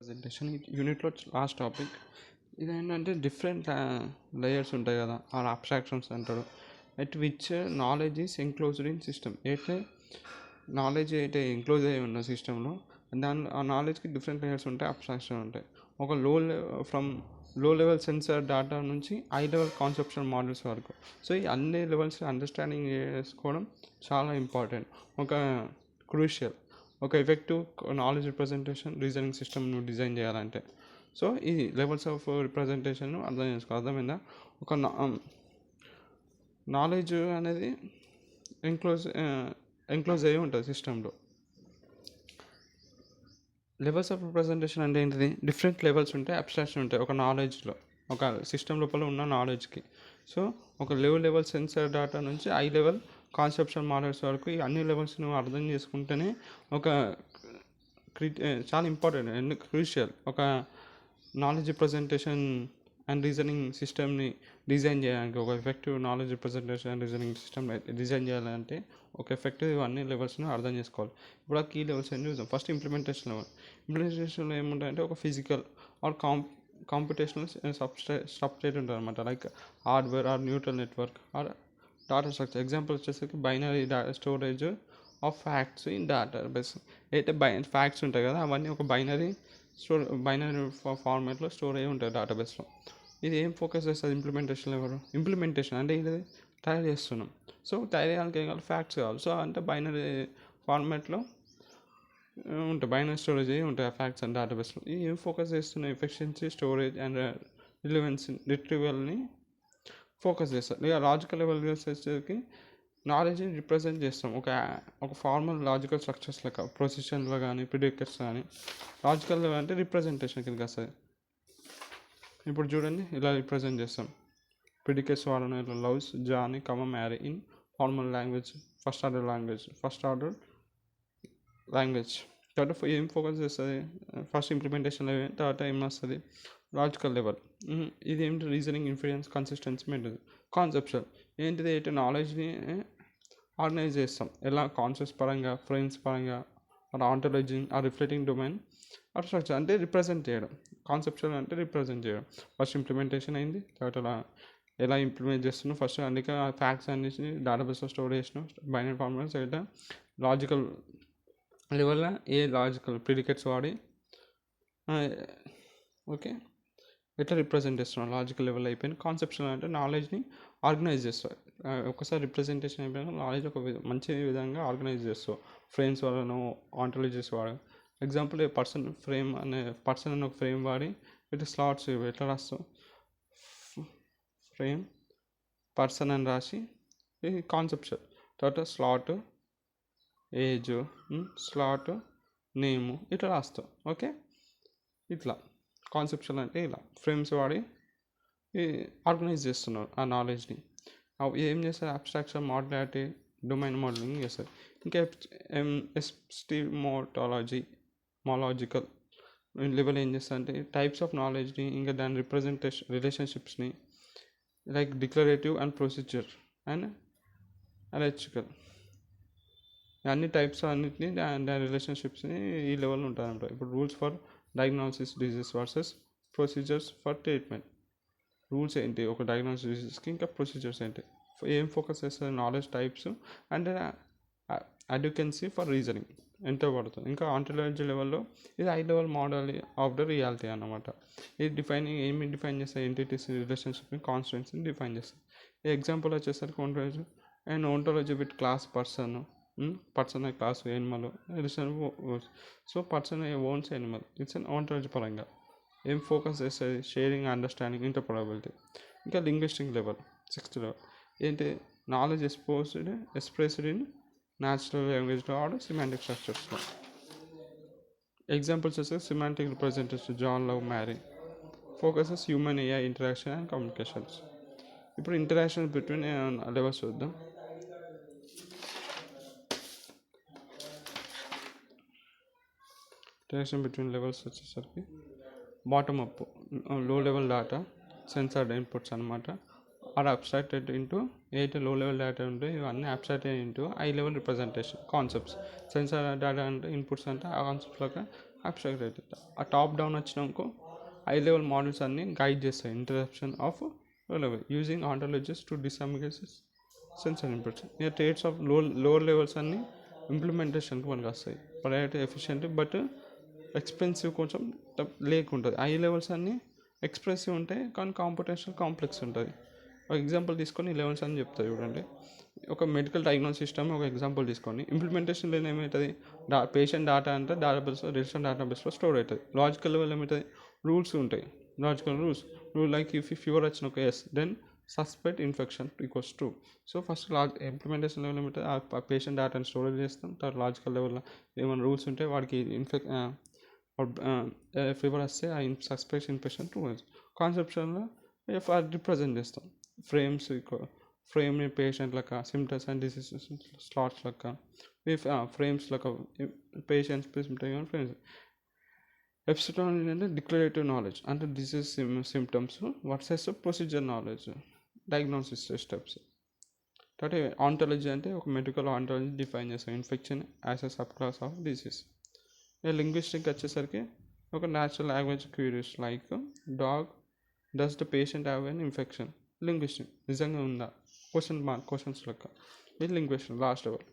Presentation యూనిట్లో last topic ఇదేంటంటే different layers ఉంటాయి కదా, ఆర్ అబ్స్ట్రాక్షన్స్ అంటారు. At which knowledge is enclosed in system. అయితే నాలెడ్జ్ అయితే ఎంక్లోజ్ అయ్యి ఉన్న సిస్టంలో దాని ఆ నాలెడ్జ్కి డిఫరెంట్ లేయర్స్ ఉంటాయి, అబ్స్ట్రాక్షన్ ఉంటాయి. ఒక ఫ్రమ్ లో లెవెల్ సెన్సర్ డేటా నుంచి హై లెవెల్ కాన్సెప్షన్ మోడల్స్ వరకు. సో ఈ అన్ని లెవెల్స్ అండర్స్టాండింగ్ చేసుకోవడం చాలా ఇంపార్టెంట్, ఒక క్రూషియల్. ఒక ఎఫెక్టివ్ నాలెడ్జ్ రిప్రజెంటేషన్ రీజనింగ్ సిస్టమ్ను డిజైన్ చేయాలంటే. సో ఈ లెవెల్స్ ఆఫ్ రిప్రజెంటేషన్ అర్థం చేసుకోవాలి. అర్థమైందా? ఒక నాలెడ్జ్ అనేది ఎంక్లోజ్ అయ్యి ఉంటుంది సిస్టంలో. లెవెల్స్ ఆఫ్ రిప్రజెంటేషన్ అంటే ఏంటిది? డిఫరెంట్ లెవెల్స్ ఉంటాయి, అబ్స్ట్రాక్షన్ ఉంటాయి ఒక నాలెడ్జ్లో, ఒక సిస్టమ్ లోపల ఉన్న నాలెడ్జ్కి. సో ఒక లెవెల్ సెన్సర్ డేటా నుంచి హై లెవెల్ కాన్సెప్షన్ మోడల్స్ వరకు ఈ అన్ని లెవెల్స్ నువ్వు అర్థం చేసుకుంటేనే ఒక చాలా ఇంపార్టెంట్ అండ్ క్రూషియల్ ఒక నాలెడ్జ్ రిప్రజెంటేషన్ అండ్ రీజనింగ్ సిస్టమ్ని డిజైన్ చేయడానికి. ఒక effective knowledge representation and reasoning system design చేయాలంటే ఒక ఎఫెక్టివ్ అన్ని లెవెల్స్ని అర్థం చేసుకోవాలి. ఇప్పుడు ఆ కీ లెవెల్స్ అన్ని చూద్దాం. First implementation level. ఇంప్లిమెంటేషన్లో ఏముంటాయంటే ఒక ఫిజికల్ ఆర్ కాంపిటేషనల్ సబ్స్ట్రేట్ ఉంటుంది అనమాట, like hardware or neural network or data structure. Example వచ్చేసరికి binary storage of facts in database. అయితే ఫ్యాక్ట్స్ ఉంటాయి కదా, అవన్నీ ఒక బైనరీ ఫార్మాట్లో స్టోర్ అయ్యి ఉంటాయి డేటాబేస్లో. ఇది ఏం ఫోకస్ చేస్తుంది ఇంప్లిమెంటేషన్ లెవెల్? ఇంప్లిమెంటేషన్ అంటే ఇది తయారు చేస్తున్నాం. సో తయారు చేయడానికి ఏం కావాలి? ఫ్యాక్ట్స్ కావాలి. సో అంటే బైనరీ ఫార్మాట్లో ఉంటాయి, బైనరీ స్టోరేజ్ అయ్యి ఉంటాయి ఆ ఫ్యాక్ట్స్ అండ్ డేటాబేస్లో. ఇది ఏం ఫోకస్ చేస్తున్నాయి? ఎఫిషియన్సీ, స్టోరేజ్ అండ్ రిట్రీవల్ని ఫోకస్ చేస్తారు. ఇక లాజికల్ లెవెల్ వచ్చేసరికి నాలెడ్జ్ని రిప్రజెంట్ చేస్తాం ఒక ఫార్మల్ లాజికల్ స్ట్రక్చర్స్ లెక్క, ప్రొసిషన్లో కానీ ప్రిడిక్టర్స్ కానీ. లాజికల్ లెవెల్ అంటే రిప్రజెంటేషన్ కిందకి వస్తుంది. ఇప్పుడు చూడండి, ఇలా రిప్రజెంట్ చేస్తాం. ప్రిడికేట్స్ వాడడం ఇట్లా loves Johnny Mary in formal language, first order language. తర్వాత ఏం ఫోకస్ చేస్తుంది? ఫస్ట్ ఇంప్లిమెంటేషన్ లెవెల్, తర్వాత ఏం వస్తుంది? Logical level. ఇది ఏంటి? Reasoning, inference, consistency maintain. Conceptual ఏంటిది? ఏంటి? నాలెడ్జ్ని ఆర్గనైజ్ చేస్తాం ఎలా? కాన్సెప్ట్స్ పరంగా, ఫ్రేమ్స్ పరంగా, ఆంటాలజీ రిఫ్లెక్టింగ్ డొమైన్ స్ట్రక్చర్ అంటే రిప్రజెంట్ చేయడం. కాన్సెప్చువల్ అంటే రిప్రజెంట్ చేయడం. ఫస్ట్ ఇంప్లిమెంటేషన్ అయింది, తర్వాత ఎలా ఇంప్లిమెంట్ చేస్తున్నాం. ఫస్ట్ అందుకే ఫ్యాక్ట్స్ అన్నిటిని డేటాబేస్లో స్టోర్ చేసినాం బైనరీ ఫార్మాట్స్. అయితే లాజికల్ లెవెల్లో ఏ లాజికల్ ప్రిడికేట్స్ వాడి ఓకే ఎట్లా రిప్రజెంట్ చేస్తున్నాం లాజికల్ లెవెల్ అయిపోయింది. కాన్సెప్చువల్ అంటే నాలెడ్జ్ని ఆర్గనైజ్ చేస్తారు. ఒకసారి రిప్రజెంటేషన్ అయిపోయినా నాలెడ్జ్ ఒక మంచి విధంగా ఆర్గనైజ్ చేస్తావు. ఫ్రేమ్స్ వాడను, ఆంటాలజీస్ వాడు. ఎగ్జాంపుల్ పర్సన్ అనే ఒక ఫ్రేమ్ వాడి ఇట్లా స్లాట్స్ ఎట్లా రాస్తావు? ఫ్రేమ్ పర్సన్ అని రాసి ఇది కాన్సెప్చువల్. తర్వాత స్లాట్, ఏజ్, స్లాట్, నేము ఇట్లా రాస్తావు. ఓకే, ఇట్లా కాన్సెప్చువల్ అంటే ఇలా ఫ్రేమ్స్ వాడి ఆర్గనైజ్ చేస్తున్నారు ఆ నాలెడ్జ్ని. ఏం చేస్తారు? అబ్స్ట్రాక్షన్, మాడ్యులారిటీ, డొమైన్ మోడలింగ్ చేస్తారు. ఇంకా ఎపిస్టిమోలాజికల్ లెవెల్ ఏం చేస్తారు అంటే టైప్స్ ఆఫ్ నాలెడ్జ్ని, ఇంకా దాని రిలేషన్షిప్స్ని, like declarative and procedure and electrical. అన్ని టైప్స్ అన్నిటిని దాని రిలేషన్షిప్స్ని ఈ లెవెల్లో ఉంటాయంట. ఇప్పుడు rules for diagnosis disease versus procedures for treatment. Rules ఏంటి ఒక డయాగ్నోసిస్ డిజీజ్కి, ఇంకా ప్రొసీజర్స్ ఏంటి? ఏం ఫోకస్ చేస్తుంది? Knowledge types and adequacy for reasoning ఎంతో పడుతుంది. ఇంకా ఆంటాలజీ లెవెల్లో ఇది high level model of the reality అన్నమాట. ఇది ఏమి డిఫైన్ చేస్తాయి? ఎంటిటీస్ రిలేషన్షిప్ని, కాన్స్టెంట్స్ని డిఫైన్ చేస్తాయి. ఎగ్జాంపుల్ వచ్చేసరికి ontology with class person class animal. So person owns animal, it's an ontology పరంగా. ఏం ఫోకస్ చేస్తుంది? Sharing, understanding, interpretability. ఇంకా లింగ్విస్టిక్ లెవెల్, 6th లెవెల్ ఏంటి? నాలెడ్జ్ ఎక్స్ప్రెస్డ్ ఇన్ న్యాచురల్ లాంగ్వేజ్లో ఆర్ సిమాంటిక్ స్ట్రక్చర్స్లో. ఎగ్జాంపుల్స్ వస్తే semantic representation John love Mary. Focuses human AI interaction and communications. ఇప్పుడు interaction between levels చూద్దాం. ఇంటరాక్షన్ బిట్వీన్ లెవెల్స్ వచ్చేసరికి bottom up, low level data sensor inputs అనమాట, or abstracted into ఏదైతే low level data ఉంటే ఇవన్నీ abstracted into high level representation concepts. Sensor data అంటే inputs అంటే ఆ కాన్సెప్ట్లోకి అబ్స్ట్రాక్ట్ అవుతుంది. ఆ టాప్ డౌన్ వచ్చినాకో హై లెవెల్ మోడల్స్ అన్ని గైడ్ చేస్తాయి interaction of level using ontologies to disambiguate sensor inputs. ఇక ట్రేట్స్ ఆఫ్ లోవర్ లెవెల్స్ అన్ని ఇంప్లిమెంటేషన్కి మనకు వస్తాయి. ప్రొడక్ట్ ఎఫిషియెంట్ బట్ ఎక్స్పెన్సివ్ కొంచెం లేకుంటుంది. హై లెవెల్స్ అన్నీ ఎక్స్ప్రెసివ్ ఉంటాయి కానీ కాంపిటేషన్ కాంప్లెక్స్ ఉంటుంది. ఒక ఎగ్జాంపుల్ తీసుకొని ఈ లెవెల్స్ అని చెప్తారు చూడండి. ఒక మెడికల్ డయాగ్నోస్ సిస్టమ్ ఒక ఎగ్జాంపుల్ తీసుకొని ఇంప్లిమెంటేషన్లో ఏమవుతుంది, పేషెంట్ డేటా అంటే డేటాబేస్లో రిజిస్టర్ డేటాబేస్లో స్టోర్ అవుతుంది. లాజికల్ లెవెల్ ఏమవుతుంది, రూల్స్ ఉంటాయి. Logical rule like if fever వచ్చిన ఒక yes then suspect infection equals true. So first implementation level ఏమవుతుంది, ఆ పేషెంట్ డేటాని స్టోరేజ్ చేస్తాం. తర్వాత లాజికల్ లెవెల్లో ఏమైనా రూల్స్ ఉంటే వాడికి ఫీవర్ వస్తే ఆ సస్పెక్ట్ ఇన్ఫెక్షన్ ట్రూ. కాన్సెప్షన్లో రిప్రజెంట్ చేస్తాం. ఫ్రేమ్ పేషెంట్ లెక్క, సిమ్టమ్స్ అండ్ డిసీజెస్ స్లాట్స్ లెక్క, ఫ్రేమ్స్ లెక్క పేషెంట్స్ ఫ్రేమ్స్. ఎపిస్టెమాలజీ ఏంటంటే డిక్లరేటివ్ నాలెడ్జ్ అంటే disease symptoms versus procedure knowledge, diagnosis steps. కాబట్టి ఆంటాలజీ అంటే ఒక మెడికల్ ఆంటాలజీ డిఫైన్ చేస్తాం infection as a sub class of disease. Linguistic వచ్చేసరికి ఒక natural language cure is like dog does the patient have an infection. Linguistic నిజంగా ఉందా, questions లెక్క. ఇది లింగ్విస్టిక్ లాస్ట్ లెవెల్.